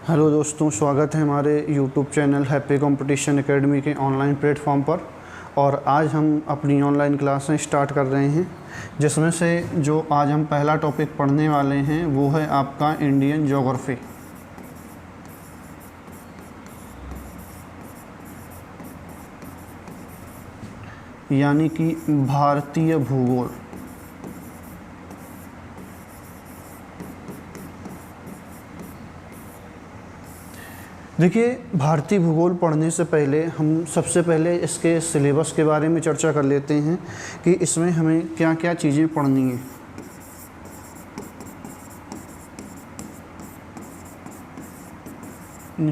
Hello दोस्तों, स्वागत है हमारे YouTube channel happy competition academy के ऑनलाइन प्लेटफॉर्म पर। और आज हम अपनी ऑनलाइन क्लासें स्टार्ट कर रहे हैं, जिसमें से जो आज हम पहला टॉपिक पढ़ने वाले हैं वो है आपका इंडियन ज्योग्राफी, यानी कि भारतीय भूगोल। देखिए, भारतीय भूगोल पढ़ने से पहले हम सबसे पहले इसके सिलेबस के बारे में चर्चा कर लेते हैं कि इसमें हमें क्या क्या चीज़ें पढ़नी हैं।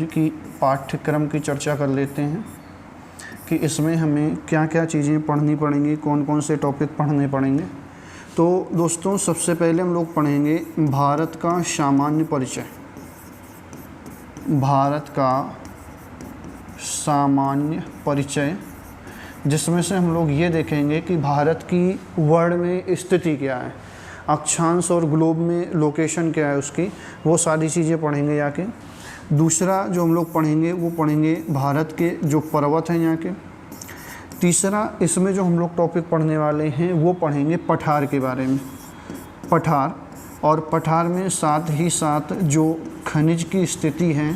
कि पाठ्यक्रम की चर्चा कर लेते हैं कि इसमें हमें क्या क्या चीज़ें पढ़नी पड़ेंगी, कौन कौन से टॉपिक पढ़ने पड़ेंगे। तो दोस्तों, सबसे पहले हम लोग पढ़ेंगे भारत का सामान्य परिचय। भारत का सामान्य परिचय, जिसमें से हम लोग ये देखेंगे कि भारत की वर्ल्ड में स्थिति क्या है, अक्षांश और ग्लोब में लोकेशन क्या है उसकी, वो सारी चीज़ें पढ़ेंगे यहाँ के। दूसरा जो हम लोग पढ़ेंगे वो पढ़ेंगे भारत के जो पर्वत हैं यहाँ के। तीसरा इसमें जो हम लोग टॉपिक पढ़ने वाले हैं वो पढ़ेंगे पठार के बारे में, पठार। और पठार में साथ ही साथ जो खनिज की स्थिति है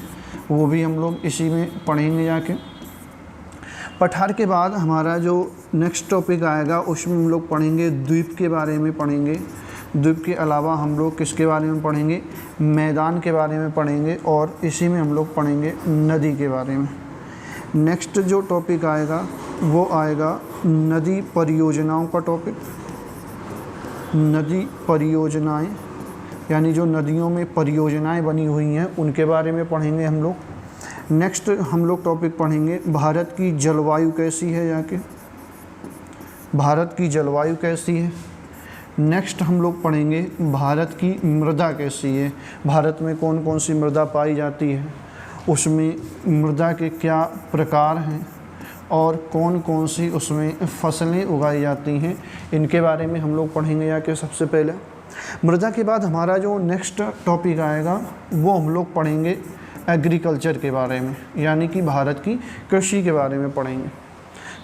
वो भी हम लोग इसी में पढ़ेंगे जाके। पठार के बाद हमारा जो नेक्स्ट टॉपिक आएगा उसमें हम लोग पढ़ेंगे द्वीप के बारे में पढ़ेंगे। द्वीप के अलावा हम लोग किसके बारे में पढ़ेंगे, मैदान के बारे में पढ़ेंगे। और इसी में हम लोग पढ़ेंगे नदी के बारे में। नेक्स्ट जो टॉपिक आएगा वो आएगा नदी परियोजनाओं का टॉपिक। नदी परियोजनाएं, यानी जो नदियों में परियोजनाएं बनी हुई हैं उनके बारे में पढ़ेंगे हम लोग। नेक्स्ट हम लोग टॉपिक पढ़ेंगे भारत की जलवायु कैसी है यहाँ के, भारत की जलवायु कैसी है। नेक्स्ट हम लोग पढ़ेंगे भारत की मृदा कैसी है, भारत में कौन कौन सी मृदा पाई जाती है, उसमें मृदा के क्या प्रकार हैं और कौन कौन सी उसमें फसलें उगाई जाती हैं, इनके बारे में हम लोग पढ़ेंगे यहाँ के। सबसे पहले मृदा के बाद हमारा जो नेक्स्ट टॉपिक आएगा वो हम लोग पढ़ेंगे एग्रीकल्चर के बारे में, यानी कि भारत की कृषि के बारे में पढ़ेंगे।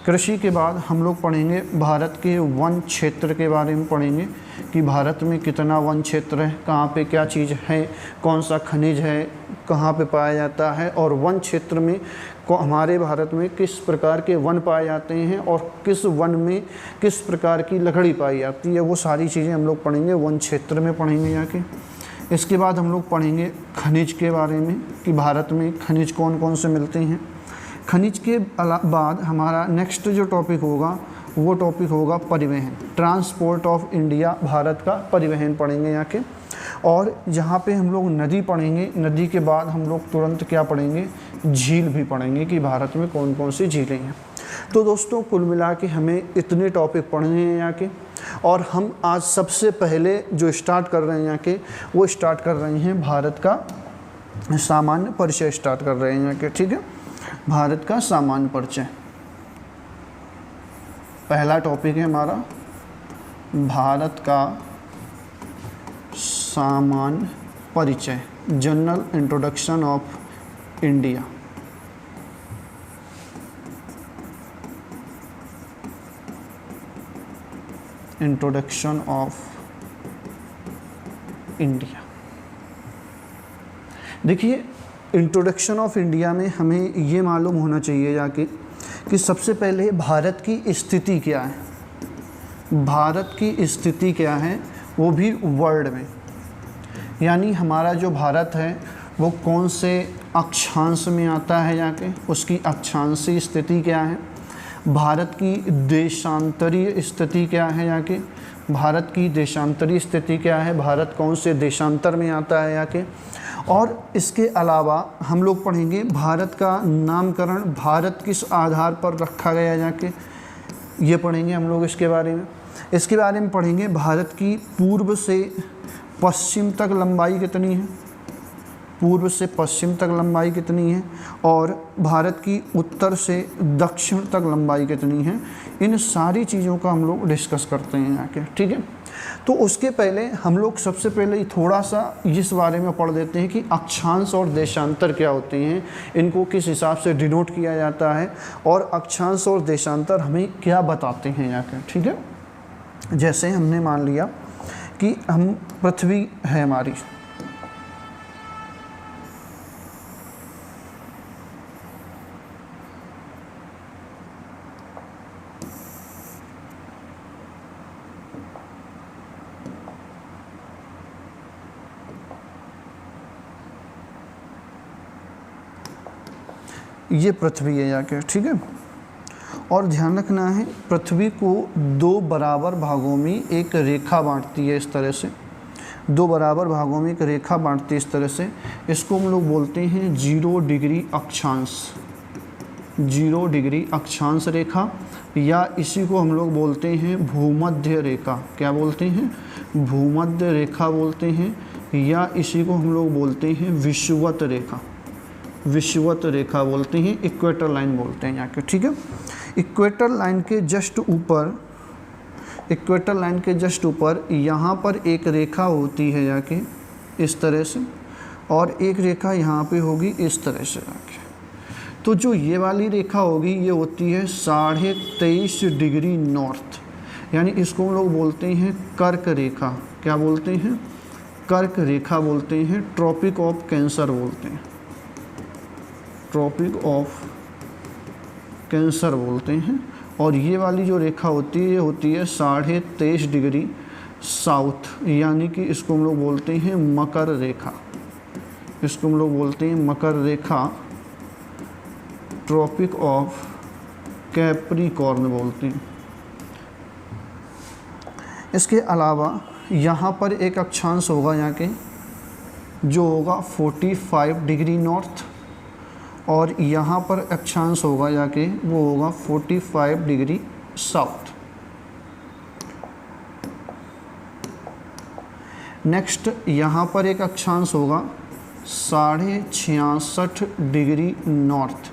कृषि के बाद हम लोग पढ़ेंगे भारत के वन क्षेत्र के बारे में पढ़ेंगे कि भारत में कितना वन क्षेत्र है, कहाँ पे क्या चीज़ है, कौन सा खनिज है, कहाँ पे पाया जाता है, और वन क्षेत्र में हमारे भारत में किस प्रकार के वन पाए जाते हैं और किस वन में किस प्रकार की लकड़ी पाई जाती है, वो सारी चीज़ें हम लोग पढ़ेंगे, वन क्षेत्र में पढ़ेंगे यहाँ के। इसके बाद हम लोग पढ़ेंगे खनिज के बारे में कि भारत में खनिज कौन कौन से मिलते हैं। खनिज के बाद हमारा नेक्स्ट जो टॉपिक होगा वो टॉपिक होगा परिवहन, ट्रांसपोर्ट ऑफ इंडिया, भारत का परिवहन पढ़ेंगे यहाँ के। और जहाँ पे हम लोग नदी पढ़ेंगे, नदी के बाद हम लोग तुरंत क्या पढ़ेंगे, झील भी पढ़ेंगे कि भारत में कौन कौन सी झीलें हैं। तो दोस्तों, कुल मिला के हमें इतने टॉपिक पढ़ने हैं यहाँ के। और हम आज सबसे पहले जो स्टार्ट कर रहे हैं यहाँ के, वो स्टार्ट कर रहे हैं भारत का सामान्य परिचय स्टार्ट कर रहे हैं यहाँ के। ठीक है, भारत का सामान्य परिचय पहला टॉपिक है हमारा, भारत का सामान्य परिचय, general introduction of India. Introduction of India. देखिए, इंट्रोडक्शन ऑफ इंडिया में हमें ये मालूम होना चाहिए जाके कि सबसे पहले भारत की स्थिति क्या है, भारत की स्थिति क्या है, वो भी वर्ल्ड में। यानी हमारा जो भारत है वो कौन से अक्षांश में आता है जाके, उसकी अक्षांशीय स्थिति क्या है, भारत की देशांतरीय स्थिति क्या है जाके, भारत की देशांतरीय स्थिति क्या है, भारत कौन से देशांतर में आता है जाके। और इसके अलावा हम लोग पढ़ेंगे भारत का नामकरण भारत किस आधार पर रखा गया जाके, ये पढ़ेंगे हम लोग इसके बारे में। इसके बारे में पढ़ेंगे भारत की पूर्व से पश्चिम तक लंबाई कितनी है, पूर्व से पश्चिम तक लंबाई कितनी है और भारत की उत्तर से दक्षिण तक लंबाई कितनी है, इन सारी चीज़ों का हम लोग डिस्कस करते हैं यहाँ के। ठीक है, तो उसके पहले हम लोग सबसे पहले थोड़ा सा इस बारे में पढ़ देते हैं कि अक्षांश और देशांतर क्या होते हैं, इनको किस हिसाब से डिनोट किया जाता है और अक्षांश और देशांतर हमें क्या बताते हैं यहाँ के। ठीक है, जैसे हमने मान लिया कि हम पृथ्वी है हमारी, ये पृथ्वी है जाके। ठीक है, और ध्यान रखना है पृथ्वी को दो बराबर भागों में एक रेखा बांटती है, इस तरह से दो बराबर भागों में एक रेखा बांटती है इस तरह से। इसको हम लोग बोलते हैं 0 डिग्री अक्षांश, 0 डिग्री अक्षांश रेखा, या इसी को हम लोग बोलते हैं भूमध्य रेखा। क्या बोलते हैं? भूमध्य रेखा बोलते हैं, या इसी को हम लोग बोलते हैं विषुवत रेखा, विषुवत रेखा बोलते हैं, इक्वेटर लाइन बोलते हैं यहाँ के। ठीक है, इक्वेटर लाइन के जस्ट ऊपर, इक्वेटर लाइन के जस्ट ऊपर यहाँ पर एक रेखा होती है जाके इस तरह से, और एक रेखा यहाँ पे होगी इस तरह से जाके। तो जो ये वाली रेखा होगी ये होती है 23.5 डिग्री नॉर्थ, यानी इसको हम लोग बोलते हैं कर्क रेखा। क्या बोलते हैं? कर्क रेखा बोलते हैं, ट्रॉपिक ऑफ कैंसर बोलते हैं, ट्रॉपिक ऑफ कैंसर बोलते हैं। और ये वाली जो रेखा होती है ये होती है 23.5 डिग्री साउथ, यानी कि इसको हम लोग बोलते हैं मकर रेखा, इसको हम लोग बोलते हैं मकर रेखा, ट्रॉपिक ऑफ कैप्रिकॉर्न बोलते हैं। इसके अलावा यहाँ पर एक अक्षांश होगा यहाँ के जो होगा 45 डिग्री नॉर्थ, और यहाँ पर अक्षांश होगा जाके वो होगा 45 डिग्री साउथ। नेक्स्ट यहाँ पर एक अक्षांश होगा 66.5 डिग्री नॉर्थ,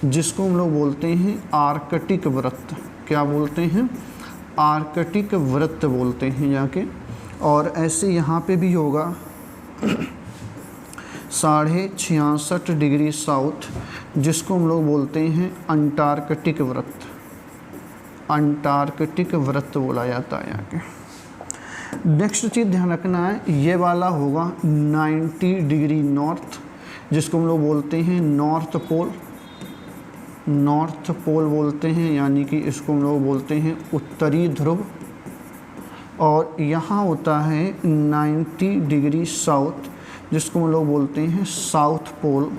जिसको हम लोग बोलते हैं आर्कटिक वृत्त। क्या बोलते हैं? आर्कटिक वृत्त बोलते हैं यहाँ के। और ऐसे यहाँ पे भी होगा 66.5 डिग्री साउथ, जिसको हम लोग बोलते हैं अंटार्कटिक वृत्त, अंटार्कटिक वृत्त बोला जाता है यहाँ के। नेक्स्ट चीज़ ध्यान रखना है, ये वाला होगा 90 डिग्री नॉर्थ, जिसको हम लोग बोलते हैं नॉर्थ पोल, नॉर्थ पोल बोलते हैं, यानी कि इसको हम लोग बोलते हैं उत्तरी ध्रुव। और यहाँ होता है 90 डिग्री साउथ, जिसको हम लोग बोलते हैं साउथ पोल,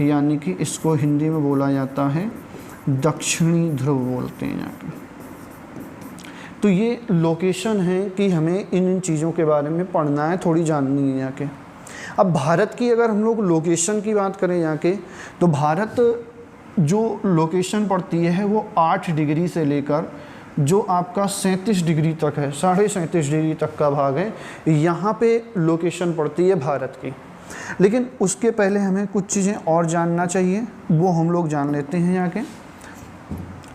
यानी कि इसको हिंदी में बोला जाता है दक्षिणी ध्रुव बोलते हैं यहाँ पे। तो ये लोकेशन है कि हमें इन चीज़ों के बारे में पढ़ना है, थोड़ी जाननी है यहाँ के। अब भारत की अगर हम लोग लोकेशन की बात करें यहाँ के, तो भारत जो लोकेशन पड़ती है वो 8 डिग्री से लेकर जो आपका 37 डिग्री तक है, 37.5 डिग्री तक का भाग है, यहाँ पे लोकेशन पड़ती है भारत की। लेकिन उसके पहले हमें कुछ चीज़ें और जानना चाहिए, वो हम लोग जान लेते हैं यहाँ के।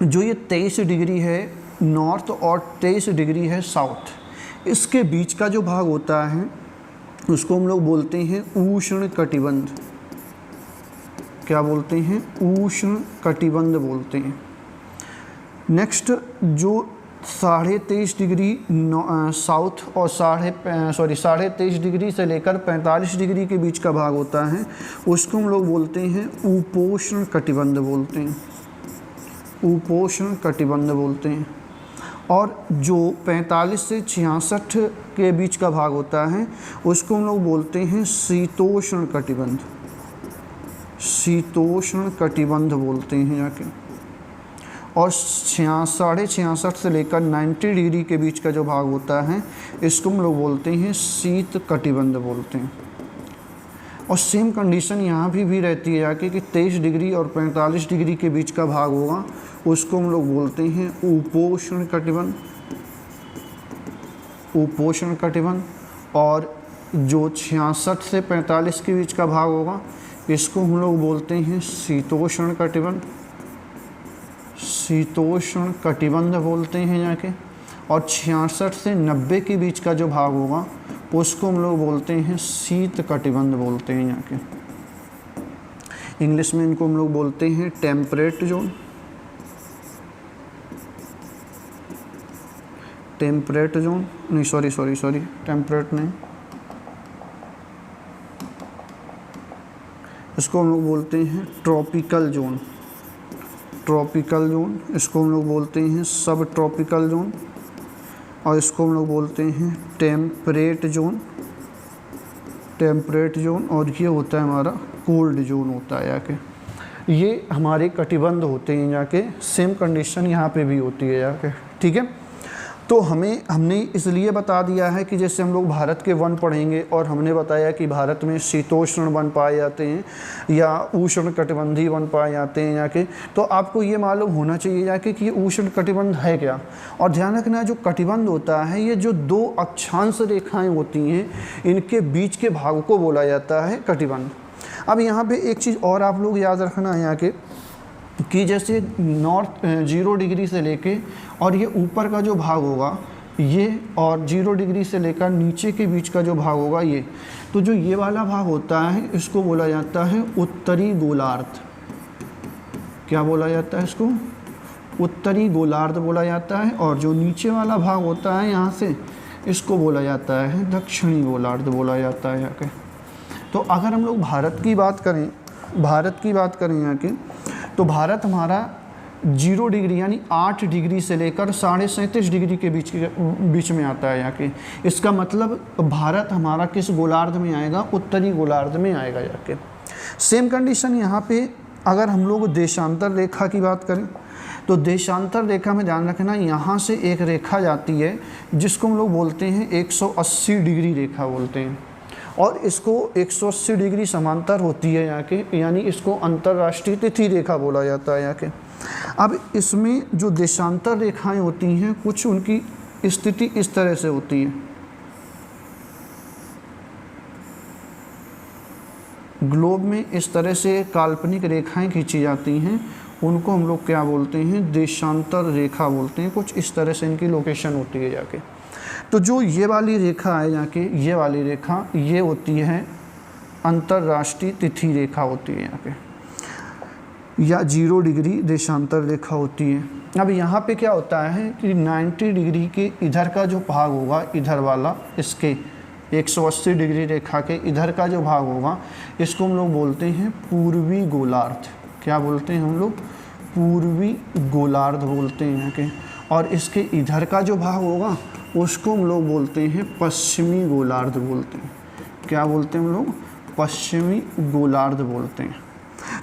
जो ये 23 डिग्री है नॉर्थ और 23 डिग्री है साउथ, इसके बीच का जो भाग होता है उसको हम लोग बोलते हैं उष्ण कटिबंध। क्या बोलते हैं? उष्ण कटिबंध बोलते हैं। नेक्स्ट जो 23.5 डिग्री साउथ और 23.5 डिग्री से लेकर 45 डिग्री के बीच का भाग होता है, उसको हम लोग बोलते हैं उपोष्ण कटिबंध बोलते हैं, उपोष्ण कटिबंध बोलते हैं। और जो 45 से 66 के बीच का भाग होता है उसको हम लोग बोलते हैं शीतोष्ण कटिबंध, शीतोष्ण कटिबंध बोलते हैं यहाँ के। और 66.5 से लेकर 90 डिग्री के बीच का जो भाग होता है इसको हम लोग बोलते हैं शीत कटिबंध बोलते हैं। और सेम कंडीशन यहाँ भी रहती है जाके कि 23 डिग्री और 45 डिग्री के बीच का भाग होगा, उसको हम लोग बोलते हैं उपोष्ण कटिबंध, उपोष्ण कटिबंध। और जो 66 से 45 के बीच का भाग होगा इसको हम लोग बोलते हैं शीतोष्ण कटिबंध, शीतोष्ण कटिबंध बोलते हैं यहाँ के। और 66 से 90 के बीच का जो भाग होगा उसको हम लोग बोलते हैं शीत कटिबंध बोलते हैं यहाँ के। इंग्लिश में इनको हम लोग बोलते हैं टेम्परेट जोन, टेम्परेट जोन नहीं, सॉरी टेम्परेट नहीं, इसको हम लोग बोलते हैं ट्रॉपिकल जोन, ट्रॉपिकल जोन, इसको हम लोग बोलते हैं सब ट्रॉपिकल जोन, और इसको हम लोग बोलते हैं टेम्परेट जोन, टेम्परेट जोन। और ये होता है हमारा कोल्ड जोन होता है यहाँ के। ये हमारे कटिबंध होते हैं यहाँ के। सेम कंडीशन यहाँ पे भी होती है यहाँ के, ठीक है। तो हमने इसलिए बता दिया है कि जैसे हम लोग भारत के वन पढ़ेंगे और हमने बताया कि भारत में शीतोष्ण वन पाए जाते हैं या उष्ण कटिबंधी वन पाए जाते हैं यहाँ के। तो आपको ये मालूम होना चाहिए यहाँ के कि ये उष्ण कटिबंध है क्या। और ध्यान रखना, जो कटिबंध होता है ये जो दो अक्षांश रेखाएं होती हैं इनके बीच के भाग को बोला जाता है कटिबंध। अब यहाँ पर एक चीज़ और आप लोग याद रखना है यहाँ के कि जैसे नॉर्थ 0 डिग्री से लेके और ये ऊपर का जो भाग होगा ये, और 0 डिग्री से लेकर नीचे के बीच का जो भाग होगा ये, तो जो ये वाला भाग होता है इसको बोला जाता है उत्तरी गोलार्ध। क्या बोला जाता है इसको? उत्तरी गोलार्ध बोला जाता है। और जो नीचे वाला भाग होता है यहाँ से, इसको बोला जाता है दक्षिणी गोलार्ध बोला जाता है यहाँ के। तो अगर हम लोग भारत की बात करें, भारत की बात करें यहाँ के, तो भारत हमारा 0 डिग्री यानी 8 डिग्री से लेकर 37.5 डिग्री के बीच में आता है यहाँ के। इसका मतलब भारत हमारा किस गोलार्ध में आएगा? उत्तरी गोलार्ध में आएगा यहाँ के। सेम कंडीशन यहाँ पे अगर हम लोग देशांतर रेखा की बात करें, तो देशांतर रेखा में ध्यान रखना, यहाँ से एक रेखा जाती है जिसको हम लोग बोलते हैं 180 डिग्री रेखा बोलते हैं, और इसको 180 डिग्री समांतर होती है यहाँ के, यानी इसको अंतर्राष्ट्रीय तिथि रेखा बोला जाता है यहाँ के। अब इसमें जो देशांतर रेखाएं होती हैं कुछ उनकी स्थिति इस तरह से होती है। ग्लोब में इस तरह से काल्पनिक रेखाएं खींची जाती हैं, उनको हम लोग क्या बोलते हैं? देशांतर रेखा बोलते हैं। कुछ इस तरह से इनकी लोकेशन होती है जाके। तो जो ये वाली रेखा है यहाँ के, ये वाली रेखा ये होती है अंतर्राष्ट्रीय तिथि रेखा होती है यहाँ पे, या 0 डिग्री देशांतर रेखा होती है। अब यहाँ पे क्या होता है कि 90 डिग्री के इधर का जो भाग होगा, इधर वाला, इसके 180 डिग्री रेखा के इधर का जो भाग होगा, इसको हम लोग बोलते हैं पूर्वी गोलार्ध। क्या बोलते हैं हम लोग? पूर्वी गोलार्ध बोलते हैं यहाँ के। और इसके इधर का जो भाग होगा उसको हम लोग बोलते हैं पश्चिमी गोलार्ध बोलते हैं। क्या बोलते हैं हम लोग? पश्चिमी गोलार्ध बोलते हैं।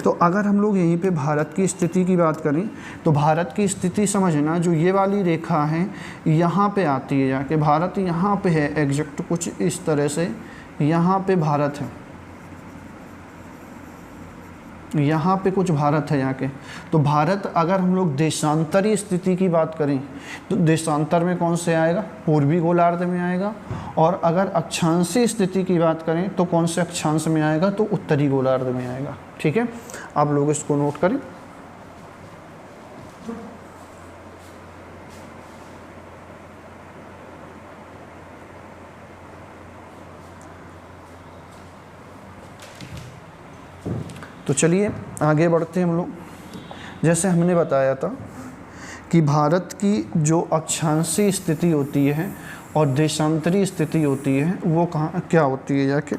तो अगर हम लोग यहीं पे भारत की स्थिति की बात करें, तो भारत की स्थिति समझना, जो ये वाली रेखा है यहाँ पे आती है जाके, भारत यहाँ पे है एग्जैक्ट कुछ इस तरह से, यहाँ पे भारत है, यहाँ पे कुछ भारत है यहाँ के। तो भारत, अगर हम लोग देशांतरी स्थिति की बात करें तो देशांतर में कौन से आएगा? पूर्वी गोलार्ध में आएगा। और अगर अक्षांशीय स्थिति की बात करें तो कौन से अक्षांश में आएगा? तो उत्तरी गोलार्ध में आएगा। ठीक है, आप लोग इसको नोट करें। तो चलिए आगे बढ़ते हैं हम लोग। जैसे हमने बताया था कि भारत की जो अक्षांशीय स्थिति होती है और देशांतरी स्थिति होती है वो कहाँ क्या होती है जाके।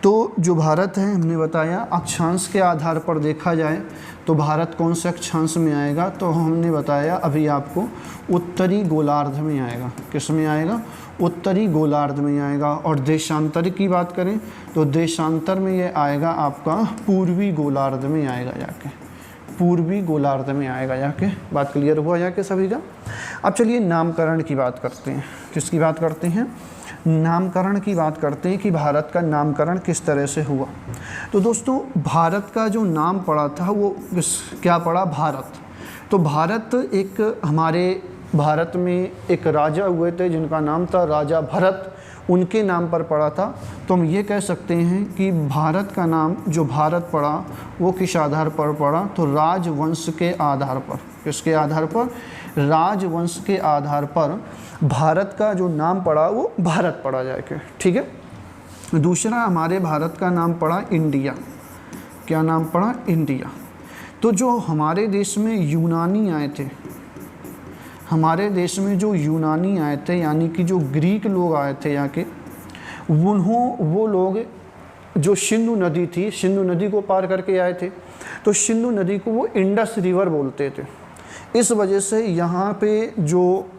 तो जो भारत है, हमने बताया अक्षांश के आधार पर देखा जाए तो भारत कौन से अक्षांश में आएगा? तो हमने बताया अभी आपको उत्तरी गोलार्ध में आएगा। किस में आएगा? उत्तरी गोलार्ध में आएगा। और देशांतर की बात करें तो देशांतर में ये आएगा आपका पूर्वी गोलार्ध में आएगा जाके, पूर्वी गोलार्ध में आएगा जाके। बात क्लियर हुआ जाके सभी का? अब चलिए नामकरण की बात करते हैं। किसकी बात करते हैं? नामकरण की बात करते हैं कि भारत का नामकरण किस तरह से हुआ। तो दोस्तों, भारत का जो नाम पड़ा था वो क्या पड़ा? भारत। तो भारत एक, हमारे भारत में एक राजा हुए थे जिनका नाम था राजा भरत। उनके नाम पर पड़ा था। तो हम ये कह सकते हैं कि भारत का नाम जो भारत पड़ा वो किस आधार पर पड़ा, तो राजवंश के आधार पर। किसके आधार पर? राजवंश के आधार पर भारत का जो नाम पड़ा वो भारत पड़ा जाके, ठीक है। दूसरा हमारे भारत का नाम पड़ा इंडिया। क्या नाम पड़ा? इंडिया। तो जो हमारे देश में यूनानी आए थे, हमारे देश में जो यूनानी आए थे यानी कि जो ग्रीक लोग आए थे यहाँ के, वो लोग जो सिंधु नदी थी, सिंधु नदी को पार करके आए थे। तो सिंधु नदी को वो इंडस रिवर बोलते थे। इस वजह से यहाँ पे जो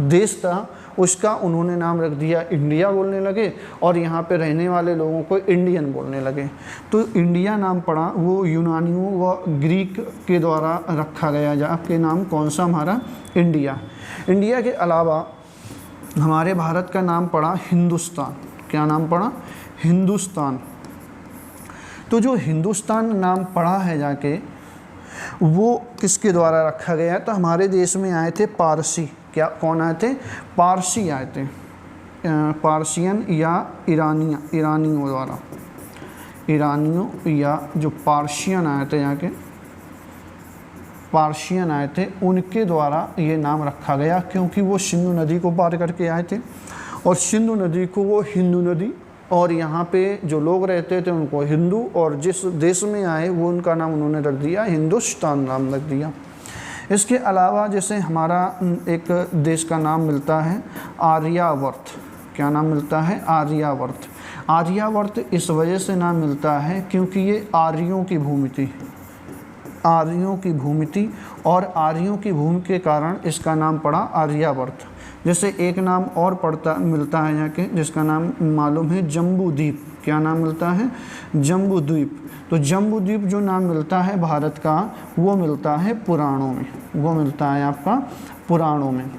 देश था उसका उन्होंने नाम रख दिया इंडिया बोलने लगे, और यहाँ पे रहने वाले लोगों को इंडियन बोलने लगे। तो इंडिया नाम पड़ा वो यूनानियों व ग्रीक के द्वारा रखा गया। आपके नाम कौन सा? हमारा इंडिया। इंडिया के अलावा हमारे भारत का नाम पड़ा हिंदुस्तान। क्या नाम पड़ा? हिंदुस्तान। तो जो हिंदुस्तान नाम पड़ा है जाके वो किसके द्वारा रखा गया है? तो हमारे देश में आए थे पारसी। क्या कौन आए थे? पारसी आए थे, पारसियन या ईरानियों द्वारा, ईरानियों या जो पार्शियन आए थे यहाँ के, पार्शियन आए थे, उनके द्वारा ये नाम रखा गया क्योंकि वो सिंधु नदी को पार करके आए थे और सिंधु नदी को वो हिंदू नदी, और यहाँ पे जो लोग रहते थे उनको हिंदू, और जिस देश में आए वो उनका नाम उन्होंने रख दिया हिंदुस्तान नाम रख दिया। इसके अलावा जैसे हमारा एक देश का नाम मिलता है आर्यावर्त। क्या नाम मिलता है? आर्यावर्त। आर्यावर्त इस वजह से नाम मिलता है क्योंकि ये आर्यों की भूमि थी, आर्यों की भूमि थी, और आर्यों की भूमि के कारण इसका नाम पड़ा आर्यावर्त। जैसे एक नाम और मिलता है यहाँ के, जिसका नाम मालूम है जम्बू द्वीप। क्या नाम मिलता है? जम्बू द्वीप। तो जम्बू द्वीप जो नाम मिलता है भारत का वो मिलता है पुराणों में, वो मिलता है आपका पुराणों में।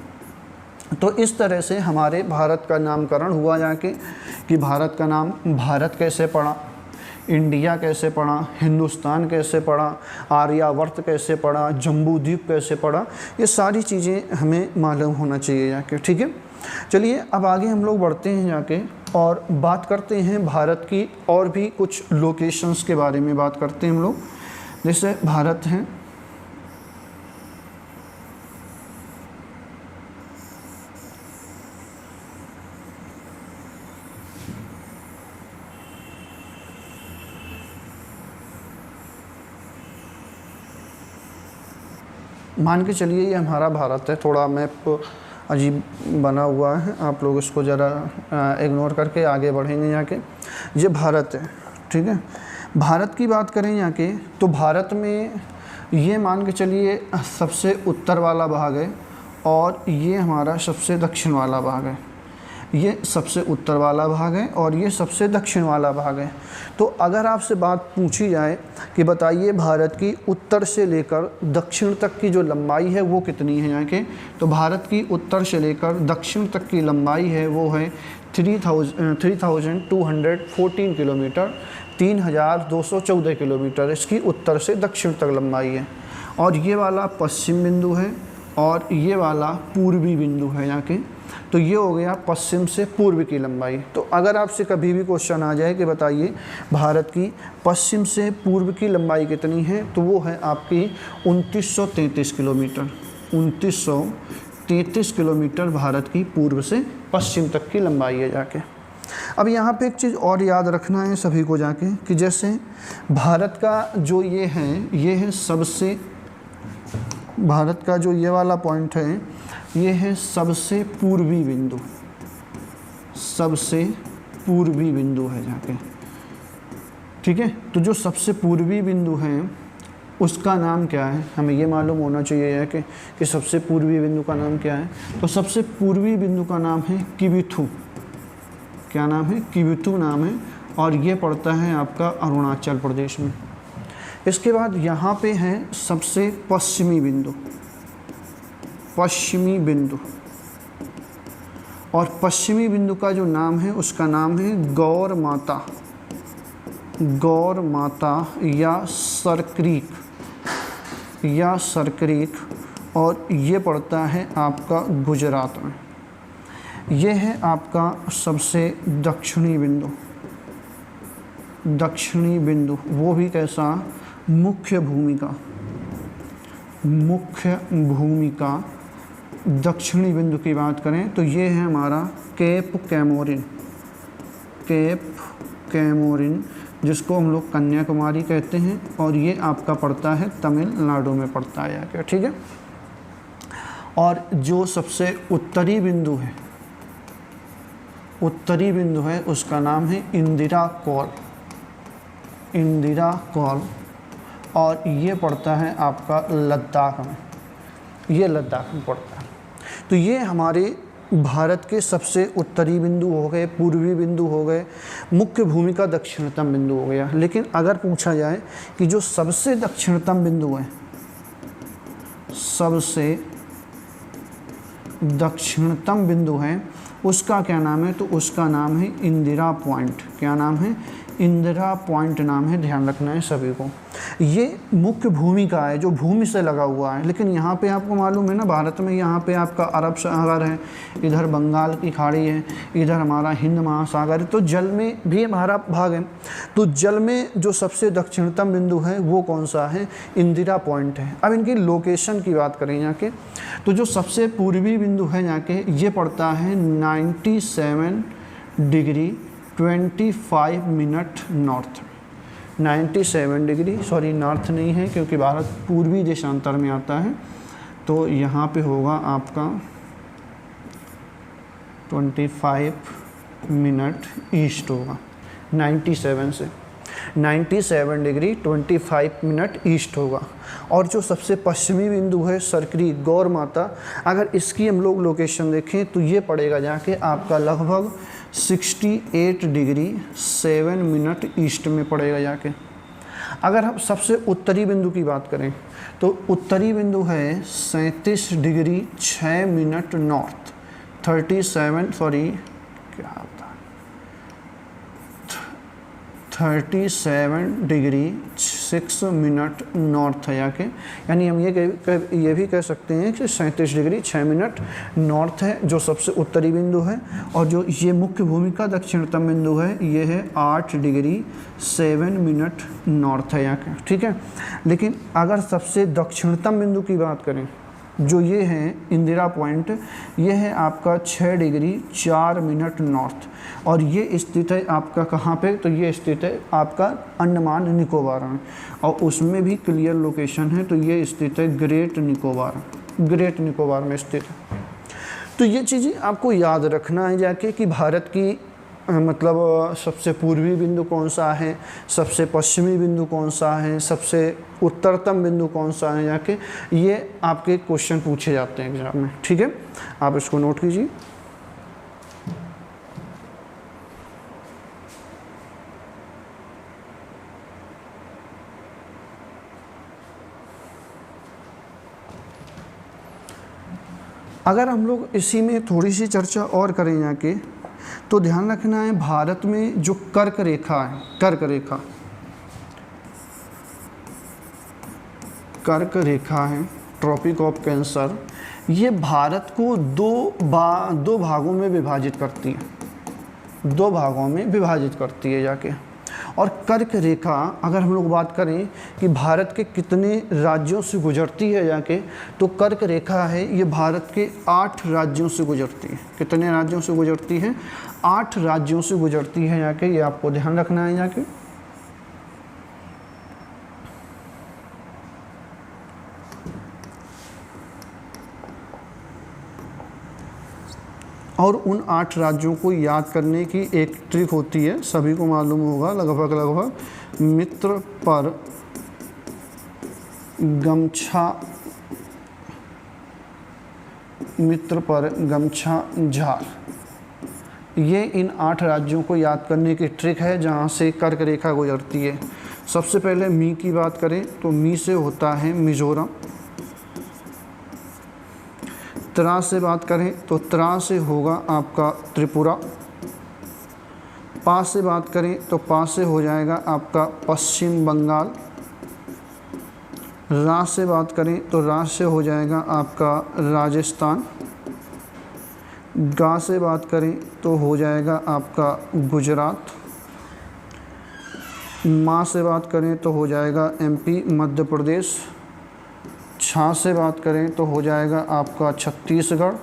तो इस तरह से हमारे भारत का नामकरण हुआ जाके कि भारत का नाम भारत कैसे पड़ा, इंडिया कैसे पड़ा, हिंदुस्तान कैसे पड़ा, आर्यावर्त कैसे पड़ा, जम्बू द्वीप कैसे पड़ा, ये सारी चीज़ें हमें मालूम होना चाहिए जाके, ठीक है। चलिए अब आगे हम लोग बढ़ते हैं जाके और बात करते हैं भारत की और भी कुछ लोकेशंस के बारे में बात करते हैं हम लोग। जैसे भारत है, मान के चलिए ये हमारा भारत है, थोड़ा मैप अजीब बना हुआ है, आप लोग इसको ज़रा इग्नोर करके आगे बढ़ेंगे यहाँ के। ये भारत है, ठीक है। भारत की बात करें यहाँ के, तो भारत में ये मान के चलिए सबसे उत्तर वाला भाग है और ये हमारा सबसे दक्षिण वाला भाग है। ये सबसे उत्तर वाला भाग है और ये सबसे दक्षिण वाला भाग है। तो अगर आपसे बात पूछी जाए कि बताइए भारत की उत्तर से लेकर दक्षिण तक की जो लंबाई है वो कितनी है यहाँ के, तो भारत की उत्तर से लेकर दक्षिण तक की लंबाई है वो है 3214 किलोमीटर, 3214 किलोमीटर इसकी उत्तर से दक्षिण तक लंबाई है। और ये वाला पश्चिम बिंदु है और ये वाला पूर्वी बिंदु है यहाँ के। तो ये हो गया पश्चिम से पूर्व की लंबाई। तो अगर आपसे कभी भी क्वेश्चन आ जाए कि बताइए भारत की पश्चिम से पूर्व की लंबाई कितनी है, तो वो है आपकी 2933 किलोमीटर। 2933 किलोमीटर भारत की पूर्व से पश्चिम तक की लंबाई है जाके। अब यहाँ पे एक चीज़ और याद रखना है सभी को जाके कि जैसे भारत का जो ये है सबसे, भारत का जो ये वाला पॉइंट है ये है सबसे पूर्वी बिंदु, सबसे पूर्वी बिंदु है जाके, ठीक है। तो जो सबसे पूर्वी बिंदु है उसका नाम क्या है, हमें ये मालूम होना चाहिए कि सबसे पूर्वी बिंदु का नाम क्या है। तो सबसे पूर्वी बिंदु का नाम है किबिथु। क्या नाम है? किबिथु नाम है, और ये पड़ता है आपका अरुणाचल प्रदेश में। इसके बाद यहाँ पे है सबसे पश्चिमी बिंदु, पश्चिमी बिंदु, और पश्चिमी बिंदु का जो नाम है उसका नाम है गौर माता, गौर माता या सरक्रीक, और ये पड़ता है आपका गुजरात में। ये है आपका सबसे दक्षिणी बिंदु, वो भी कैसा, मुख्य भूमिका दक्षिणी बिंदु की बात करें तो ये है हमारा केप कैमोरिन, जिसको हम लोग कन्याकुमारी कहते हैं, और ये आपका पड़ता है तमिलनाडु में पड़ता है क्या, ठीक है। और जो सबसे उत्तरी बिंदु है उसका नाम है इंदिरा कौल, और ये पड़ता है आपका लद्दाख में, ये लद्दाख में पड़ता है। तो ये हमारे भारत के सबसे उत्तरी बिंदु हो गए, पूर्वी बिंदु हो गए, मुख्य भूमिका दक्षिणतम बिंदु हो गया। लेकिन अगर पूछा जाए कि जो सबसे दक्षिणतम बिंदु है, सबसे दक्षिणतम बिंदु है, उसका क्या नाम है, तो उसका नाम है इंदिरा पॉइंट। क्या नाम है, इंदिरा पॉइंट नाम है, ध्यान रखना है सभी को। ये मुख्य भूमिका है जो भूमि से लगा हुआ है, लेकिन यहाँ पे आपको मालूम है ना, भारत में यहाँ पे आपका अरब सागर है, इधर बंगाल की खाड़ी है, इधर हमारा हिंद महासागर है, तो जल में भी हमारा भाग है। तो जल में जो सबसे दक्षिणतम बिंदु है वो कौन सा है, इंदिरा पॉइंट है। अब इनकी लोकेशन की बात करें यहाँ के, तो जो सबसे पूर्वी बिंदु है यहाँ के, ये पड़ता है 97 degree 25 minute north, 97 degree, sorry north नहीं है क्योंकि भारत पूर्वी देशांतर में आता है, तो यहाँ पे होगा आपका 25 मिनट ईस्ट होगा, 97 से 97 डिग्री 25 मिनट ईस्ट होगा। और जो सबसे पश्चिमी बिंदु है सरकरी गौर माता, अगर इसकी हम लोग लोकेशन देखें तो ये पड़ेगा जाके आपका लगभग 68 डिग्री 7 मिनट ईस्ट में पड़ेगा जाके। अगर हम सबसे उत्तरी बिंदु की बात करें तो उत्तरी बिंदु है 37 degree 6 minute north, 37 degree 6 minute north है जाके, यानी हम ये भी कह सकते हैं कि 37 डिग्री 6 मिनट नॉर्थ है जो सबसे उत्तरी बिंदु है। और जो ये मुख्य भूमिका दक्षिणतम बिंदु है ये है 8 डिग्री 7 मिनट नॉर्थ है जाके, ठीक है। लेकिन अगर सबसे दक्षिणतम बिंदु की बात करें, जो ये है इंदिरा पॉइंट, ये है आपका 6 डिग्री 4 मिनट नॉर्थ, और ये स्थित है आपका कहाँ पे, तो ये स्थित है आपका अंडमान निकोबार में, और उसमें भी क्लियर लोकेशन है, तो ये स्थित है ग्रेट निकोबार में स्थित है। तो ये चीज़ें आपको याद रखना है जाके कि भारत की मतलब सबसे पूर्वी बिंदु कौन सा है, सबसे पश्चिमी बिंदु कौन सा है, सबसे उत्तरतम बिंदु कौन सा है जाके, ये आपके क्वेश्चन पूछे जाते हैं एग्जाम में, ठीक है। आप इसको नोट कीजिए। अगर हम लोग इसी में थोड़ी सी चर्चा और करें जाके, तो ध्यान रखना है भारत में जो कर्क रेखा है, कर्क रेखा है, ट्रॉपिक ऑफ कैंसर, ये भारत को दो भागों में विभाजित करती है जाके। और कर्क रेखा अगर हम लोग बात करें कि भारत के कितने राज्यों से गुजरती है जाके, तो कर्क रेखा है ये भारत के 8 राज्यों से गुजरती है। कितने राज्यों से गुजरती है, 8 राज्यों से गुजरती है जाके, ये आपको ध्यान रखना है जाके। और उन 8 राज्यों को याद करने की एक ट्रिक होती है, सभी को मालूम होगा लगभग मित्र पर गमछा झार, ये इन 8 राज्यों को याद करने की ट्रिक है जहाँ से कर्क रेखा गुजरती है। सबसे पहले मी की बात करें तो मी से होता है मिजोरम, त्रा से बात करें तो त्रा से होगा आपका त्रिपुरा, पा से बात करें तो पा से हो जाएगा आपका पश्चिम बंगाल, रा से बात करें तो रा से हो जाएगा आपका राजस्थान, गा से बात करें तो हो जाएगा आपका गुजरात। माँ से बात करें तो हो जाएगा एमपी मध्य प्रदेश। छा से बात करें तो हो जाएगा आपका छत्तीसगढ़।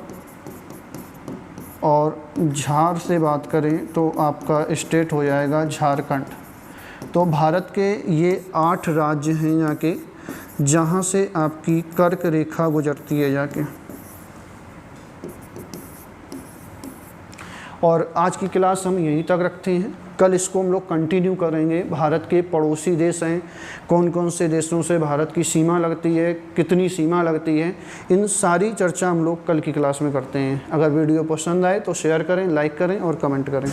और झार से बात करें तो आपका स्टेट हो जाएगा झारखंड। तो भारत के ये 8 राज्य हैं यहाँ के, जहाँ से आपकी कर्क रेखा गुजरती है जाके। और आज की क्लास हम यहीं तक रखते हैं। कल इसको हम लोग कंटिन्यू करेंगे। भारत के पड़ोसी देश हैं, कौन कौन से देशों से भारत की सीमा लगती है, कितनी सीमा लगती है, इन सारी चर्चा हम लोग कल की क्लास में करते हैं। अगर वीडियो पसंद आए तो शेयर करें, लाइक करें और कमेंट करें।